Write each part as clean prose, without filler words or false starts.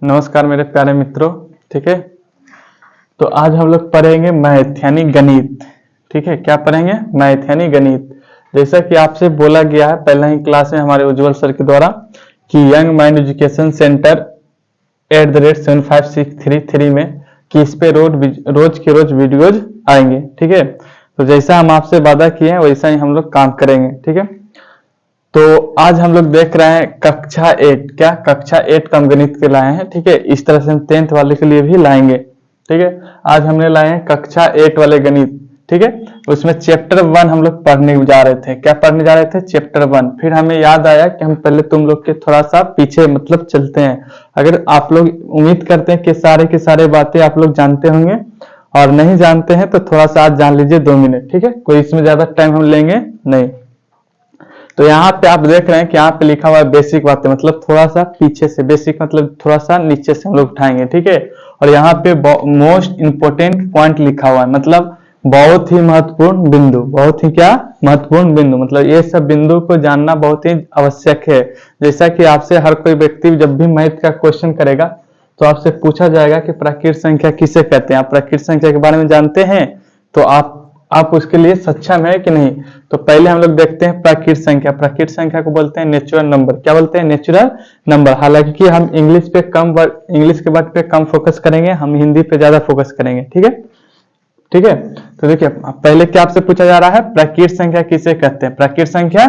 नमस्कार मेरे प्यारे मित्रों। ठीक है, तो आज हम लोग पढ़ेंगे मैथ यानी गणित। ठीक है, क्या पढ़ेंगे? मैथ यानी गणित। जैसा कि आपसे बोला गया है पहला ही क्लास में हमारे उज्जवल सर के द्वारा कि यंग माइंड एजुकेशन सेंटर @75633 में कि इस पे रोज के रोज वीडियोज आएंगे। ठीक है, तो जैसा हम आपसे वादा किए हैं वैसा ही हम लोग काम करेंगे। ठीक है, तो आज हम लोग देख रहे हैं कक्षा 8। क्या कक्षा 8 का हम गणित के लाए हैं। ठीक है, इस तरह से हम 10th वाले के लिए भी लाएंगे। ठीक है, आज हमने लाए हैं कक्षा 8 वाले गणित। ठीक है, उसमें चैप्टर 1 हम लोग पढ़ने जा रहे थे। क्या पढ़ने जा रहे थे? चैप्टर 1। फिर हमें याद आया कि हम पहले तुम लोग के थोड़ा सा पीछे मतलब चलते हैं। अगर आप लोग उम्मीद करते हैं कि सारे के सारे बातें आप लोग जानते होंगे और नहीं जानते हैं तो थोड़ा सा आज जान लीजिए 2 मिनट। ठीक है, कोई इसमें ज्यादा टाइम हम लेंगे नहीं। तो यहाँ पे आप देख रहे हैं कि यहाँ पे लिखा हुआ है बेसिक बातें, मतलब थोड़ा सा पीछे से, बेसिक मतलब थोड़ा सा नीचे से हम लोग उठाएंगे। ठीक है, और यहाँ पे मोस्ट इंपोर्टेंट पॉइंट लिखा हुआ है, मतलब बहुत ही महत्वपूर्ण बिंदु। बहुत ही क्या महत्वपूर्ण बिंदु, मतलब ये सब बिंदु को जानना बहुत ही आवश्यक है। जैसा कि आपसे हर कोई व्यक्ति जब भी मैथ का क्वेश्चन करेगा तो आपसे पूछा जाएगा कि प्राकृत संख्या किसे कहते हैं। आप प्राकृत संख्या के बारे में जानते हैं तो आप उसके लिए सक्षम है कि नहीं। तो पहले हम लोग देखते हैं प्राकृत संख्या। प्राकृत संख्या को बोलते हैं नेचुरल नंबर। क्या बोलते हैं? Natural number. हालांकि हम इंग्लिश के वर्ड पे कम फोकस करेंगे, हम हिंदी पे ज्यादा फोकस करेंगे। ठीक है, ठीक है। तो देखिए पहले क्या आपसे पूछा जा रहा है, प्राकृत संख्या किसे कहते हैं? प्राकृत संख्या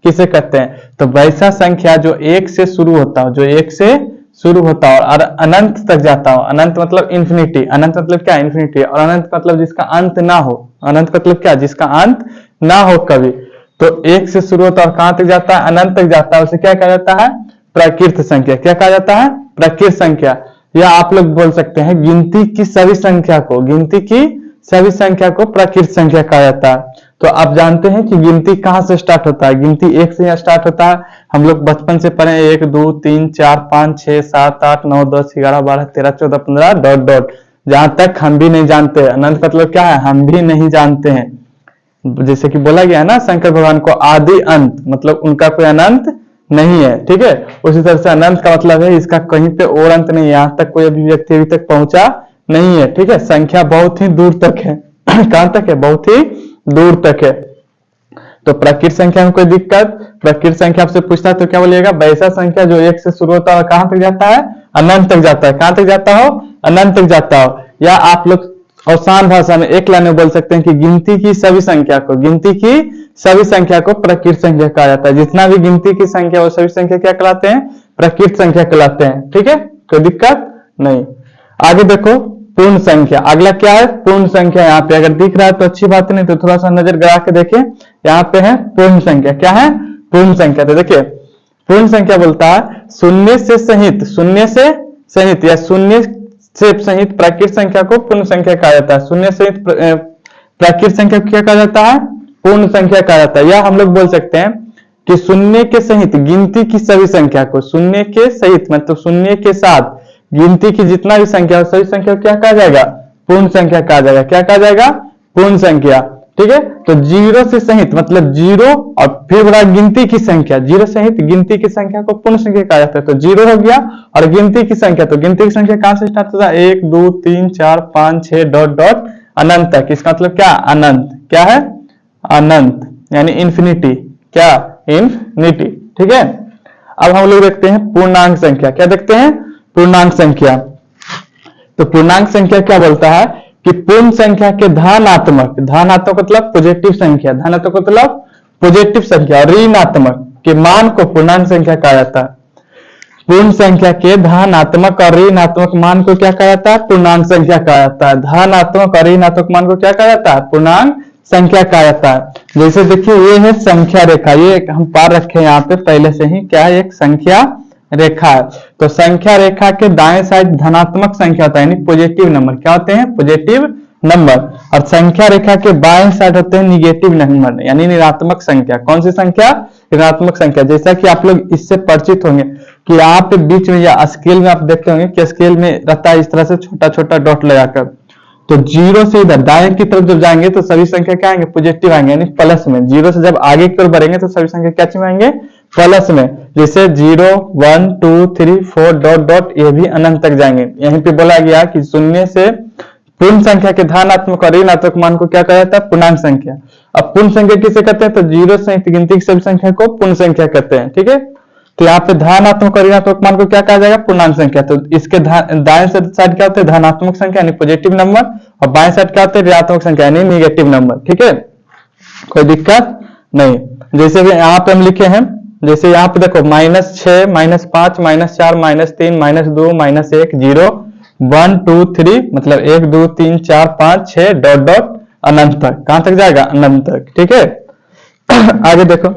किसे कहते हैं? तो वैसा संख्या जो 1 से शुरू होता हो, जो 1 से शुरू होता हो और अनंत तक जाता हो। अनंत मतलब इंफिनिटी। अनंत मतलब क्या? इंफिनिटी। और अनंत मतलब जिसका अंत ना हो। अनंत मतलब क्या? जिसका अंत ना हो कभी। तो 1 से शुरू होता है और कहां तक जाता है? अनंत तक जाता है। उसे क्या कहा जाता है? प्राकृत संख्या। क्या कहा जाता है? प्राकृत संख्या। या आप लोग बोल सकते हैं गिनती की सभी संख्या को, गिनती की सभी संख्या को प्राकृत संख्या कहा जाता है। तो आप जानते हैं कि गिनती कहां से स्टार्ट होता है? गिनती 1 से स्टार्ट होता है। हम लोग बचपन से पढ़े 1 2 3 4 5 6 7 8 9 10 11 12 13 14 15 डॉट डॉट, जहां तक हम भी नहीं जानते। अनंत मतलब क्या है? हम भी नहीं जानते हैं। जैसे कि बोला गया है ना शंकर भगवान को आदि अंत, मतलब उनका कोई अनंत नहीं है। ठीक है, उसी तरह से अनंत का मतलब है इसका कहीं पे और अंत नहीं है, यहां तक कोई अभिव्यक्ति अभी तक पहुंचा नहीं है। ठीक है, संख्या बहुत ही दूर तक है। कहां तक है? बहुत ही दूर तक है। तो प्राकृत संख्या में कोई दिक्कत? प्राकृत संख्या आपसे पूछता है तो क्या बोलिएगा? वैसा संख्या जो 1 से शुरू होता है कहां तक जाता है? अनंत तक जाता है। कहां तक जाता हो? अनंत तक जाता हो। या आप लोग आसान भाषा में एक लाइन में बोल सकते हैं कि गिनती की सभी संख्या को, गिनती की सभी संख्या को प्राकृत संख्या कहा जाता है। जितना भी गिनती की संख्या वो सभी संख्या क्या कहलाते हैं? प्राकृत संख्या कहलाते हैं। ठीक है, कोई दिक्कत नहीं। आगे देखो पूर्ण संख्या। अगला क्या है? पूर्ण संख्या। यहाँ पे अगर दिख रहा है तो अच्छी बात, नहीं तो थोड़ा सा नजर गड़ा के देखिए। यहाँ पे है पूर्ण संख्या। क्या है? पूर्ण संख्या। तो देखिए पूर्ण संख्या बोलता है शून्य से सहित, शून्य से सहित या शून्य से सहित प्राकृत संख्या को पूर्ण संख्या कहा जाता है। शून्य सहित प्राकृत संख्या को क्या कहा जाता है? पूर्ण संख्या कहा जाता है। या हम लोग बोल सकते हैं कि शून्य के सहित गिनती की सभी संख्या को, शून्य के सहित मतलब शून्य के साथ गिनती की जितना भी संख्या हो सभी संख्या को क्या कहा जाएगा? पूर्ण संख्या कहा जाएगा। क्या कहा जाएगा? पूर्ण संख्या। ठीक है, तो 0 से सहित मतलब 0 और फिर बड़ा गिनती की संख्या, 0 सहित गिनती की संख्या को पूर्ण संख्या कहा जाता है। तो 0 हो गया और गिनती की संख्या, तो गिनती की संख्या कहां से स्टार्ट होता है? 1 2 3 4 5 6 डॉट डॉट अनंत तक। इसका मतलब क्या? अनंत। क्या है? अनंत यानी इंफिनिटी। क्या? इंफिनिटी। ठीक है, अब हम लोग देखते हैं पूर्णांक संख्या। क्या देखते हैं? पूर्णांक संख्या। तो पूर्णांक संख्या क्या बोलता है कि पूर्ण संख्या के धनात्मक, धनात्मक मतलब पॉजिटिव संख्या, धनात्मक मतलब पॉजिटिव संख्या, ऋणात्मक के मान को पूर्णांक संख्या कहा जाता है। पूर्ण संख्या के धनात्मक और ऋणात्मक मान को क्या कहा जाता है? पूर्णांक संख्या कहा जाता है। धनात्मक और ऋणात्मक मान को क्या कहा जाता है? पूर्णांक संख्या कहा जाता है। जैसे देखिए ये है संख्या रेखा, ये हम पार रखे यहाँ पे पहले से ही। क्या है? एक संख्या रेखा है। तो संख्या रेखा के दाएं साइड धनात्मक संख्या होता है यानी पॉजिटिव नंबर। क्या होते हैं? Positive number. और संख्या रेखा के बाएं साइड होते हैं निगेटिव नंबर यानी ऋणात्मक संख्या। कौन सी संख्या? ऋणात्मक संख्या। जैसा कि आप लोग इससे परिचित होंगे कि यहाँ पे बीच में या स्केल में आप देखते होंगे कि स्केल में रहता है इस तरह से छोटा छोटा डॉट लगाकर। तो 0 से इधर दाएं की तरफ जब जाएंगे तो सभी संख्या क्या आएंगे? पॉजिटिव आएंगे यानी प्लस में। 0 से जब आगे की ओर बढ़ेंगे तो सभी संख्या क्या में आएंगे? प्लस में, जैसे 0 1 2 3 4 डॉट डॉट, ये भी अनंत तक जाएंगे। यहीं पे बोला गया कि शून्य से पूर्ण संख्या के धनात्मक और ऋणात्मक मान को क्या कहा जाता है? पूर्णांक संख्या। अब पूर्ण संख्या किसे कहते हैं? तो 0 से गिनती की सभी संख्या को पूर्ण संख्या कहते हैं, ठीक है। तो यहाँ पे धनात्मक और ऋणात्मक मान को क्या कहा जाएगा? पूर्णांक संख्या। तो इसके दाएं साइड क्या होते हैं? धनात्मक संख्या यानी पॉजिटिव नंबर, और बाएं साइड क्या होते हैं? ऋणात्मक संख्या यानी निगेटिव नंबर, ठीक है। कोई दिक्कत नहीं। जैसे कि यहाँ पे हम लिखे हैं, जैसे यहाँ पे देखो -6 -5 -4 -3 -2 -1 0 1 2 3, मतलब 1 2 3 4 5 6 डॉट डॉट अनंत तक। कहां तक जाएगा? अनंत तक, ठीक है। आगे देखो,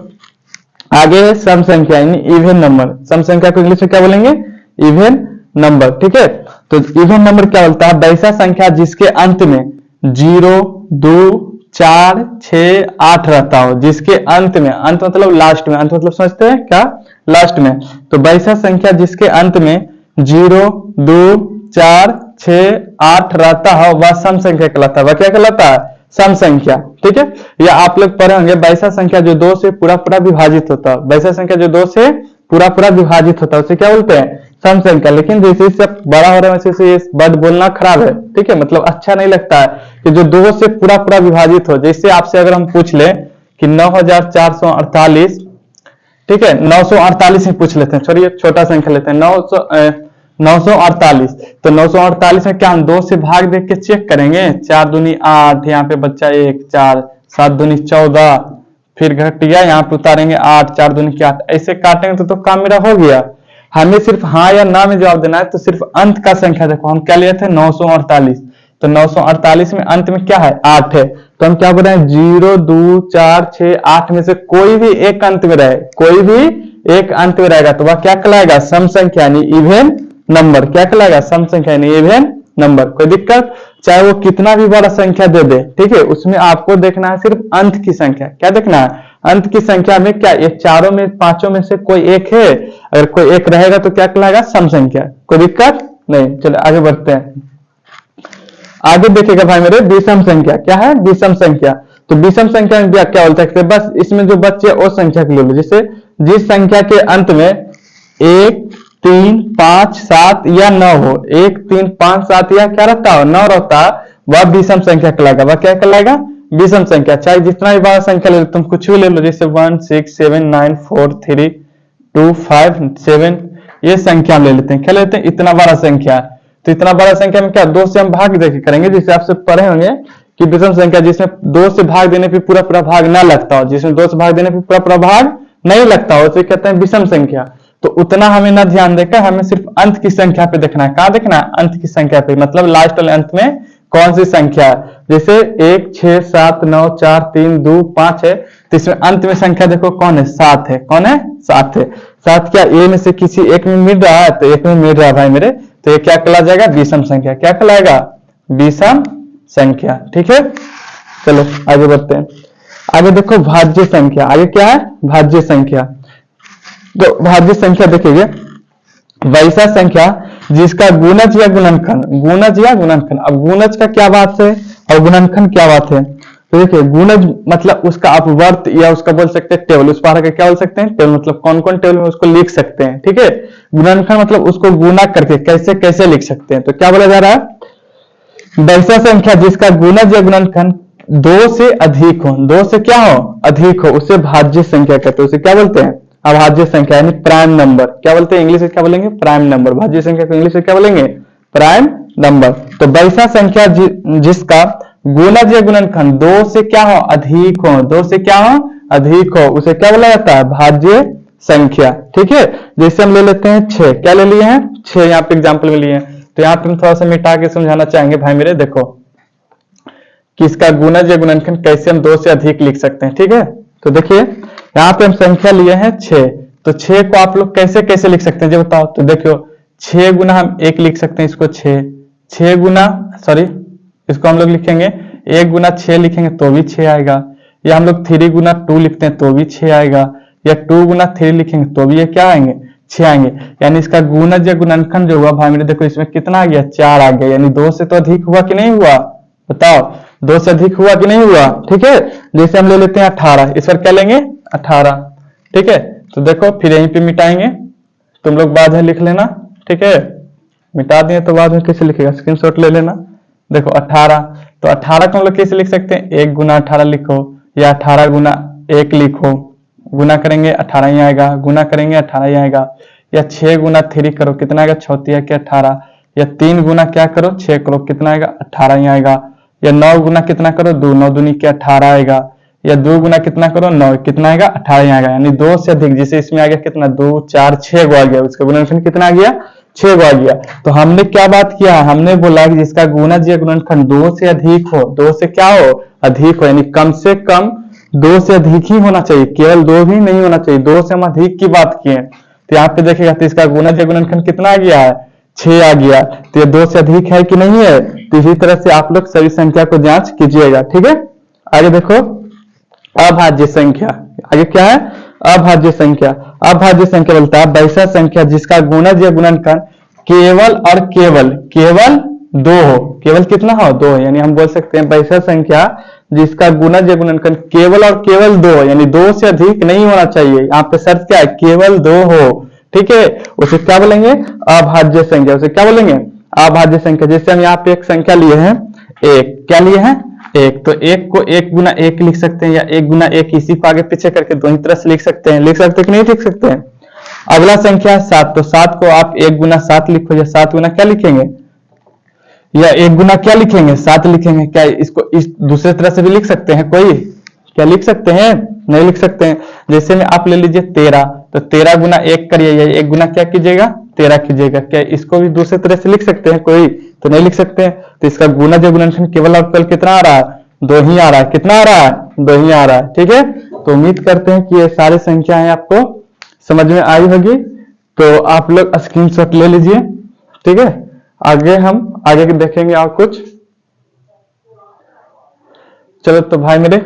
आगे सम संख्या यानी इवन नंबर। सम संख्या को इंग्लिश में क्या बोलेंगे? इवन नंबर, ठीक है। तो इवन नंबर क्या बोलता है? वैसा संख्या जिसके अंत में 0 2 4 6 8 रहता हो, जिसके अंत में, अंत मतलब लास्ट में, अंत मतलब समझते हैं क्या? लास्ट में। तो वैसा संख्या जिसके अंत में 0 2 4 6 8 रहता हो वह सम संख्या कहलाता है। वह क्या कहलाता है? सम संख्या, ठीक है। या आप लोग पढ़े होंगे वैसा संख्या जो 2 से पूरा पूरा विभाजित होता है। वैसा संख्या जो 2 से पूरा पूरा विभाजित होता है उसे क्या बोलते हैं? सम संख्या। लेकिन जैसे जैसे बड़ा हो रहा है वैसे ये वर्ड बोलना खराब है, ठीक है। मतलब अच्छा नहीं लगता है कि जो 2 से पूरा पूरा विभाजित हो। जैसे आपसे अगर हम पूछ ले कि 9448, ठीक है, 948 ही पूछ लेते हैं, चलिए छोटा संख्या लेते हैं, 948। तो 948 में क्या हम 2 से भाग देख के चेक करेंगे? 4 दूनी 8, यहाँ पे बच्चा 1 4, 7 दूनी 14, फिर घट गया, यहाँ पे उतारेंगे 8, 4 दूनी 8, ऐसे काटेंगे तो काम मेरा हो गया। हमें सिर्फ हाँ या ना में जवाब देना है। तो सिर्फ अंत का संख्या देखो, हम क्या लिए थे? 948। तो 948 में अंत में क्या है? 8 है। तो हम क्या बोल रहे हैं? 0 2 4 6 8 में से कोई भी एक अंत में रहे, कोई भी एक अंत में रहेगा तो वह क्या कहलाएगा? सम संख्या यानी इवन नंबर। क्या कहलाएगा? सम संख्या यानी इवन नंबर। कोई दिक्कत? चाहे वो कितना भी बड़ा संख्या दे दे, ठीक है, उसमें आपको देखना है सिर्फ अंत की संख्या। क्या देखना है? अंत की संख्या में क्या ये चारों में पांचों में से कोई एक है? अगर कोई एक रहेगा तो क्या कहलाएगा? सम संख्या। कोई दिक्कत नहीं। चलो आगे बढ़ते हैं। आगे देखिएगा भाई मेरे, विषम संख्या क्या है? विषम संख्या। तो विषम संख्या में क्या बोलते हैं? बस इसमें जो बच्चे वो संख्या के ले लो। जैसे जिस संख्या के अंत में 1 3 5 7 या 9 हो, 1 3 5 7 या क्या रहता हो? 9 रहता, वह विषम संख्या कहलाएगा। वह क्या कहलाएगा? विषम संख्या। चाहे जितना भी बड़ा संख्या ले लो, तुम कुछ भी ले लो, जैसे 1 6 7 9 4 3 2 5 7, ये संख्या हम ले लेते हैं। क्या लेते हैं? इतना बड़ा संख्या। तो इतना बड़ा संख्या में क्या 2 से हम भाग देके करेंगे, जिसे आपसे पढ़े होंगे कि विषम संख्या जिसमें 2 से भाग देने पे पूरा पूरा भाग ना लगता हो, जिसमें 2 से भाग देने पे पूरा पूरा भाग नहीं लगता हो, उसे कहते हैं विषम संख्या। तो उतना हमें ना ध्यान देकर हमें सिर्फ अंत की संख्या पे देखना है। कहां देखना है? अंत की संख्या पे, मतलब लास्ट वाले अंत में कौन सी संख्या है। जैसे 1 6 7 9 4 3 2 5 है, तो इसमें अंत में संख्या देखो कौन है? 7 है। कौन है? 7 है। 7 क्या ए में से किसी एक में मिल रहा है? तो एक में मिल रहा है भाई मेरे, तो ये क्या कहला जाएगा? विषम संख्या। क्या कहलाएगा? विषम संख्या, ठीक है। चलो आगे बढ़ते हैं। आगे देखो भाज्य संख्या। आगे क्या है? भाज्य संख्या। तो भाज्य संख्या देखिए, वैसा संख्या जिसका गुणज या गुणनखंड, गुणज या गुणनखंड। अब गुणज का क्या बात है और गुणनखंड क्या बात है? तो देखिए गुणज मतलब उसका आप वर्त या उसका बोल सकते हैं टेबल, उस पर क्या बोल सकते हैं? टेबल। मतलब कौन कौन टेबल में उसको लिख सकते हैं, ठीक है। गुणनखंड मतलब उसको गुणा करके कैसे कैसे लिख सकते हैं। तो क्या बोला जा रहा है? वैसा संख्या जिसका गुणज या गुणनखंड 2 से अधिक हो, 2 से क्या हो? अधिक हो, उसे भाज्य संख्या कहते हैं। उसे क्या बोलते हैं? अभाज्य संख्या यानी प्राइम नंबर। क्या बोलते हैं? इंग्लिश में क्या बोलेंगे? Prime number. भाज्य संख्या को इंग्लिश में क्या बोलेंगे? Prime number. तो वैसा संख्या जिसका गुणज या गुणनखंड 2 से क्या हो? अधिक हो, 2 से क्या हो? अधिक हो, उसे क्या बोला जाता है? भाज्य संख्या, ठीक है। जैसे हम ले लेते हैं 6। क्या ले लिए हैं? 6 यहाँ पे एग्जाम्पल में लिए हैं। तो यहाँ पे हम थोड़ा सा मिटा के समझाना चाहेंगे भाई मेरे। देखो कि इसका गुणज या गुणनखंड कैसे हम 2 से अधिक लिख सकते हैं, ठीक है। तो देखिए यहाँ पे हम संख्या लिए हैं 6। तो 6 को आप लोग कैसे कैसे लिख सकते हैं जो बताओ। तो देखो 6 गुना हम 1 लिख सकते हैं, इसको 6 गुना सॉरी इसको हम लोग लिखेंगे 1 गुना 6 लिखेंगे तो भी 6 आएगा। या हम लोग 3 गुना 2 लिखते हैं तो भी 6 आएगा। या 2 गुना 3 लिखेंगे तो भी ये क्या आएंगे? 6 आएंगे। यानी इसका गुणज या गुणनखंड जो हुआ भाई मेरे, देखो इसमें कितना आ गया? 4 आ गया। यानी 2 से तो अधिक हुआ कि नहीं हुआ? बताओ 2 से अधिक हुआ कि नहीं हुआ? ठीक है। जैसे हम ले लेते हैं 18, इस पर क्या लेंगे? 18, ठीक है। तो देखो फिर यहीं पे मिटाएंगे, तुम लोग बाद में लिख लेना, ठीक है। मिटा दिए तो बाद में कैसे लिखेगा, स्क्रीनशॉट ले लेना। देखो 18, तो 18 को हम लोग कैसे लिख सकते हैं, 1 गुना 18 लिखो या 18 गुना 1 लिखो, गुना करेंगे 18 ही आएगा, गुना करेंगे 18 ही आएगा। या 6 गुना 3 करो, कितना आएगा, 6 के 18। या 3 गुना क्या करो, 6 करो, कितना आएगा, 18 ही आएगा। या 9 गुना कितना करो, 2, 9 दूनी के 18 आएगा। या 2 गुना कितना करो, 9, कितना आएगा, 18 ही आएगा। यानी 2 से अधिक, जैसे इसमें आ गया कितना, 2, 4, 6 गो आ गया, उसका गुणनखंड कितना आ गया, 6 गो आ गया। तो हमने क्या बात किया, हमने बोला कि जिसका गुणज या गुणनखंड 2 से अधिक हो, 2 से क्या हो, अधिक हो, यानी कम से कम 2 से अधिक ही होना चाहिए, केवल 2 भी नहीं होना चाहिए, 2 से हम अधिक की बात किए। तो यहाँ पे देखिएगा तो इसका गुणज या गुणनखंड कितना आ गया है, 6 आ गया। तो ये 2 से अधिक है कि नहीं है। तो इसी तरह से आप लोग सभी संख्या को जांच कीजिएगा, ठीक है। आगे देखो अभाज्य संख्या, आगे क्या है, अभाज्य संख्या। अभाज्य संख्या बोलता है वैसा संख्या जिसका गुणज या गुणनखंड केवल और केवल 2 हो, केवल कितना हो, 2। यानी हम बोल सकते हैं वैसा संख्या जिसका गुणज या गुणनखंड केवल और केवल 2, यानी 2 से अधिक नहीं होना चाहिए। यहाँ पे शर्त क्या है, केवल 2 हो, ठीक है। उसे क्या बोलेंगे, अभाज्य संख्या। उसे क्या बोलेंगे, अभाज्य संख्या। जैसे हम यहाँ पे एक संख्या लिए हैं, एक, क्या लिए हैं, 1, तो 1 को 1 गुना 1 लिख सकते हैं, या 1 गुना 1 इसी को आगे पीछे करके दोनों तरह से लिख सकते हैं, लिख सकते हैं कि नहीं लिख सकते हैं। अगला संख्या है 7, तो 7 को आप 1 गुना 7 लिखो, या 7 गुना क्या लिखेंगे, या 1 गुना क्या लिखेंगे, 7 लिखेंगे। क्या इसको इस दूसरे तरह से भी लिख सकते हैं, कोई क्या लिख सकते हैं, नहीं लिख सकते हैं। जैसे में आप ले लीजिए 13, तो 13 गुना 1 करिए, या 1 गुना क्या कीजिएगा, 13 कीजिएगा। क्या इसको भी दूसरे तरह से लिख सकते हैं, कोई तो नहीं लिख सकते हैं। तो इसका गुणज या गुणनखंड केवल और केवल कितना आ रहा है, 2 ही आ रहा है। कितना आ रहा है, 2 ही आ रहा है, ठीक है। तो उम्मीद करते हैं कि ये सारी संख्याएं आपको समझ में आई होगी। तो आप लोग स्क्रीनशॉट ले लीजिए, ठीक है। आगे हम आगे देखेंगे और कुछ। चलो तो भाई मेरे,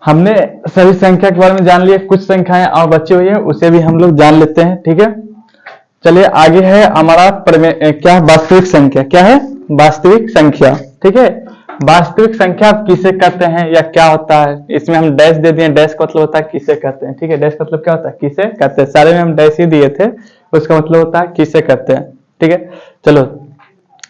हमने सभी संख्या के बारे में जान लिए, कुछ संख्याएं और बची हुई है उसे भी हम लोग जान लेते हैं, ठीक है। चलिए आगे है हमारा क्या, वास्तविक संख्या। क्या है, वास्तविक संख्या, ठीक है। वास्तविक संख्या किसे कहते हैं या क्या होता है, इसमें हम डैश दे दिए, डैश का मतलब होता है किसे कहते हैं, ठीक है। डैश का मतलब क्या होता है, किसे कहते हैं, सारे में हम डैश ही दिए थे, उसका मतलब होता है किसे कहते हैं, ठीक है। चलो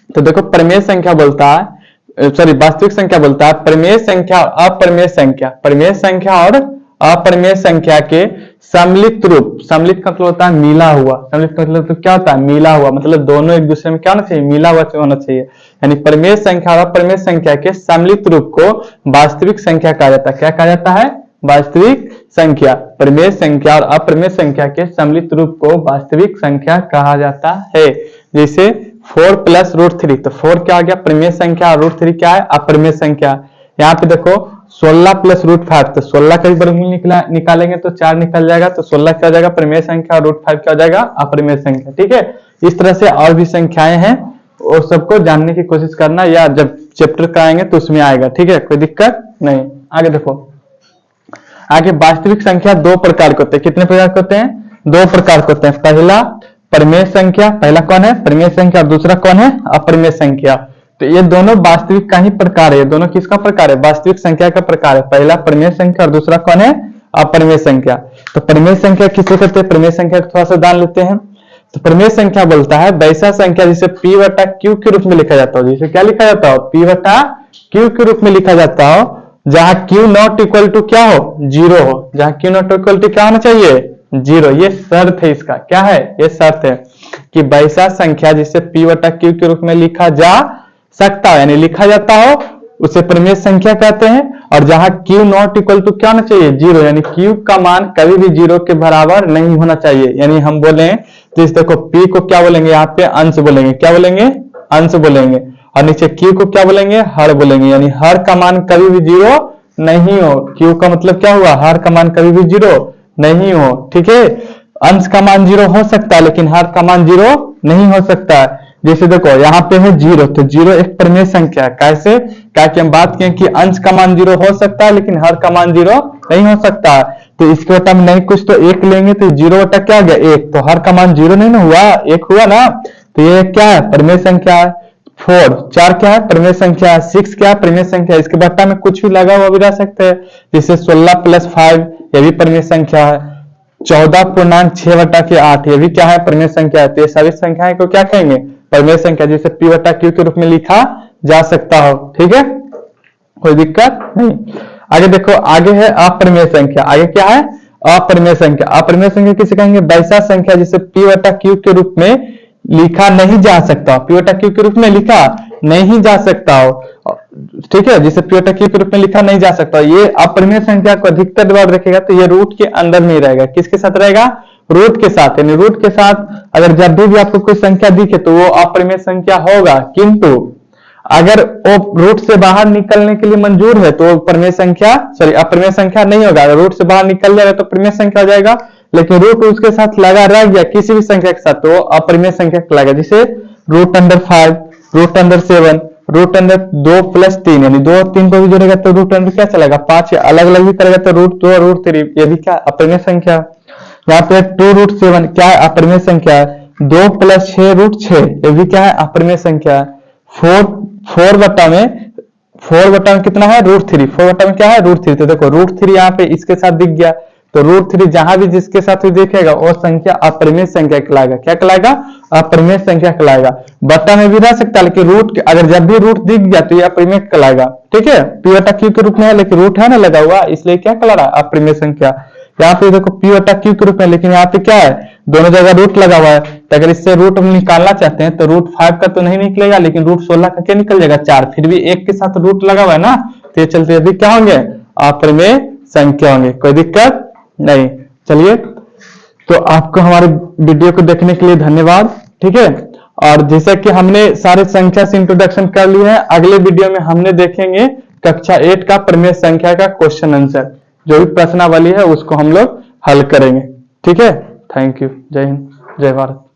तो देखो, प्रमेय संख्या बोलता है, सॉरी वास्तविक संख्या बोलता है प्रमेय संख्या और अप्रमेय संख्या, प्रमेय संख्या और अप्रमेय संख्या के सम्मिलित रूप। सम्मिलित का मतलब होता है मिला हुआ, सम्मिलित का मतलब तो क्या होता है, मिला हुआ, मतलब दोनों एक दूसरे में क्या होना चाहिए, मिला हुआ होना चाहिए। यानी प्रमेय संख्या और अप्रमेय संख्या के सम्मिलित रूप को वास्तविक संख्या कहा जाता है। क्या कहा जाता है, वास्तविक संख्या। प्रमेय संख्या और अप्रमेय संख्या के सम्मिलित रूप को वास्तविक संख्या कहा जाता है। जैसे 4 + √3, तो 4 क्या आ गया, प्रमेय संख्या, और √3 क्या है, अप्रमेय संख्या। यहाँ पे देखो 16 + √5, तो 16 का भी वर्गमूल निकालेंगे तो 4 निकल जाएगा, तो 16 क्या हो जाएगा, प्रमेय संख्या, और √5 क्या हो जाएगा, अप्रमेय संख्या, ठीक है। इस तरह से और भी संख्याएं हैं, और सबको जानने की कोशिश करना, या जब चैप्टर कराएंगे तो उसमें आएगा, ठीक है, कोई दिक्कत नहीं। आगे देखो, आगे वास्तविक संख्या 2 प्रकार के होते हैं। कितने प्रकार के होते हैं, 2 प्रकार के होते हैं। पहला प्रमेय संख्या, पहला कौन है, प्रमेय संख्या, और दूसरा कौन है, अप्रमेय संख्या। तो ये दोनों वास्तविक का ही प्रकार है, दोनों किसका प्रकार है, वास्तविक संख्या का प्रकार है। पहला प्रमेय संख्या और दूसरा कौन है, अप्रमेय संख्या। तो प्रमेय संख्या किसे कहते हैं, प्रमेय संख्या को थोड़ा सा जान लेते हैं। तो प्रमेय संख्या बोलता है वैसा संख्या जिसे P/Q के रूप में लिखा जाता हो। जिसे क्या लिखा जाता हो, P/Q के रूप में लिखा जाता हो, जहां Q नॉट इक्वल टू क्या हो, 0 हो। जहां Q नॉट इक्वल टू क्या होना चाहिए, 0। ये शर्त है इसका, क्या है, ये शर्त है कि वैसा संख्या जिसे P/Q के रूप में लिखा जा सकता है, यानी लिखा जाता हो, उसे प्रमेय संख्या कहते हैं। और जहां Q नॉट इक्वल टू क्या होना चाहिए, 0, यानी Q का मान कभी भी 0 के बराबर नहीं होना चाहिए। यानी हम बोले तो इस देखो P को क्या बोलेंगे, यहाँ पे अंश बोलेंगे, क्या बोलेंगे, अंश बोलेंगे। और नीचे Q को क्या बोलेंगे, हर बोलेंगे। यानी हर का मान कभी भी 0 नहीं हो। Q का मतलब क्या हुआ, हर का मान कभी भी 0 नहीं हो, ठीक है। अंश का मान 0 हो सकता है, लेकिन हर का मान 0 नहीं हो सकता है। जैसे देखो यहाँ पे है 0, तो 0 एक प्रमेय संख्या है। कैसे, क्या कि हम बात किए कि अंश का मान 0 हो सकता है, लेकिन हर का मान 0 नहीं हो सकता है। तो इसके बटा में नहीं कुछ तो 1 लेंगे, तो 0 बटा क्या आ गया, 1। तो हर का मान 0 नहीं ना हुआ, 1 हुआ ना। तो ये क्या है, प्रमेय संख्या है। 4 क्या है, प्रमेय संख्या है। 6 क्या है, प्रमेय संख्या है। इसके बट्टा में कुछ भी लगा हुआ भी रह सकते हैं, जैसे 16 + 5, ये भी प्रमेय संख्या है। 14.6/8, ये भी क्या है, परिमेय संख्या है। तो ये सभी संख्याएं को क्या कहेंगे, परिमेय संख्या, जिसे p/q के रूप में लिखा जा सकता हो। ठीक है, कोई दिक्कत नहीं। आगे देखो, आगे है अपरिमेय संख्या। आगे क्या है, अपरिमेय संख्या। अपरिमेय संख्या किसे कहेंगे, वैसा संख्या जिसे p/q के रूप में लिखा नहीं जा सकता, p/q के रूप में लिखा नहीं जा सकता हो। ठीक है, जिसे p/q के रूप में लिखा नहीं जा सकता, ये अपरिमेय संख्या को अधिकतर बार रखेगा तो ये रूट के अंदर नहीं रहेगा। किसके साथ रहेगा, रूट के साथ। यानी रूट के साथ अगर जब भी आपको कोई संख्या दिखे तो वो अपरिमेय संख्या होगा, किंतु अगर वो रूट से बाहर निकलने के लिए मंजूर है तो परिमेय संख्या, अपरिमेय संख्या नहीं होगा। अगर रूट से बाहर निकल जाएगा तो परिमेय संख्या हो जाएगा, लेकिन रूट उसके साथ लगा रह गया किसी भी संख्या के साथ तो वो अपरिमेय संख्या कहलाएगा। जैसे √5, √7, √2+3, यानी 2 और 3 को भी जोड़ेगा तो √, क्या चलेगा 5, अलग अलग भी करेगा तो √2 और √3, ये भी क्या अपरिमेय संख्या। यहाँ पे 2√7 क्या है, अपरिमेय संख्या है। 2 + 6 √6, ये भी क्या है, अपरिमेय संख्या है। 4 बटा में कितना है, √3, 4 बटा में क्या है, √3। तो देखो √3 यहाँ पे इसके साथ दिख गया, तो √3 जहां भी जिसके साथ भी दिखेगा वो संख्या अपरिमेय संख्या कहलाएगा। क्या कहलाएगा, अपरिमेय संख्या कहलाएगा। बटा में भी रह सकता है, लेकिन रूट, अगर जब भी रूट दिख गया तो ये अपरिमेय कहलाएगा। ठीक है, p/q के रूप में है, लेकिन रूट है ना लगा हुआ, इसलिए क्या कहला रहा है, अपरिमेय संख्या। यहाँ पे देखो p/q के रूप में, लेकिन यहाँ पे क्या है, दोनों जगह रूट लगा हुआ है। तो अगर इससे रूट हम निकालना चाहते हैं तो √5 का तो नहीं निकलेगा, लेकिन √16 का क्या निकल जाएगा, 4। फिर भी एक के साथ रूट लगा हुआ है ना, तो ये चलते अभी क्या होंगे, अपरिमेय संख्या होंगे। कोई दिक्कत नहीं। चलिए, तो आपको हमारे वीडियो को देखने के लिए धन्यवाद। ठीक है, और जैसा कि हमने सारे संख्या से इंट्रोडक्शन कर लिया है, अगले वीडियो में हमने देखेंगे कक्षा 8 का परिमेय संख्या का क्वेश्चन आंसर, जो भी प्रश्नावली है उसको हम लोग हल करेंगे। ठीक है, थैंक यू। जय हिंद, जय भारत।